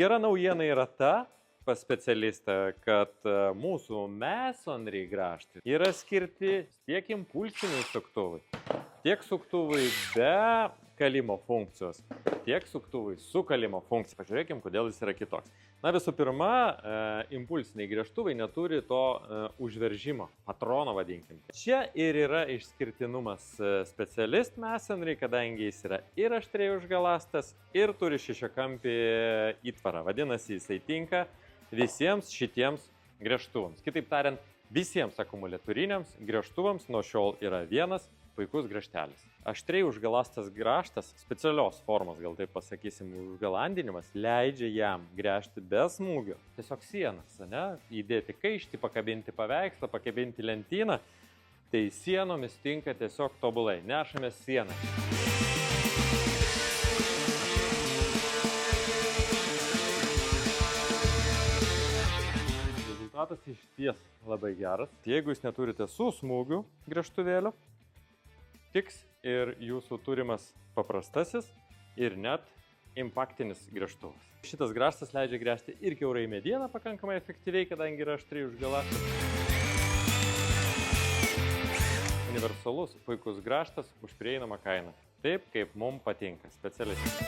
Gera naujiena yra ta, pas specialistą, kad mūsų masonry grąžtai yra skirti tiek impulsiniai suktuvai, tiek suktuvai be kalimo funkcijos, tiek suktuvai su kalimo funkcija. Pažiūrėkim, kodėl jis yra kitoks. Na, visų pirma, impulsiniai gręžtuvai neturi to užveržimo, patrono vadinkim. Čia ir yra išskirtinumas specialist masonry, kadangi jis yra ir aštriai užgalastas, ir turi šešiakampį įtvarą. Vadinasi, jisai tinka visiems šitiems gręžtuvams. Kitaip tariant, visiems akumuliatoriniams gręžtuvams nuo šiol yra vienas puikus grąžtelis. Aštriai užgalastas grąžtas, specialios formos, gal taip pasakysim, užgalandinimas, leidžia jam gręžti be smūgio. Tiesiog sienas, ne? Įdėti kaištį, pakabinti paveikslą, pakabinti lentyną. Tai sienomis tinka tiesiog tobulai. Nešame sieną. Rezultatas išties labai geras. Jeigu jūs neturite su smūgiu gręžtuvėlio, tiks ir jūsų turimas paprastasis ir net impaktinis gręžtuvas. Šitas grąžtas leidžia gręžti ir kiaurai medieną pakankamai efektyviai, kadangi yra aštriai užgalastas. Universalus, puikus grąžtas už prieinamą kainą. Taip, kaip mums patinka specialistai.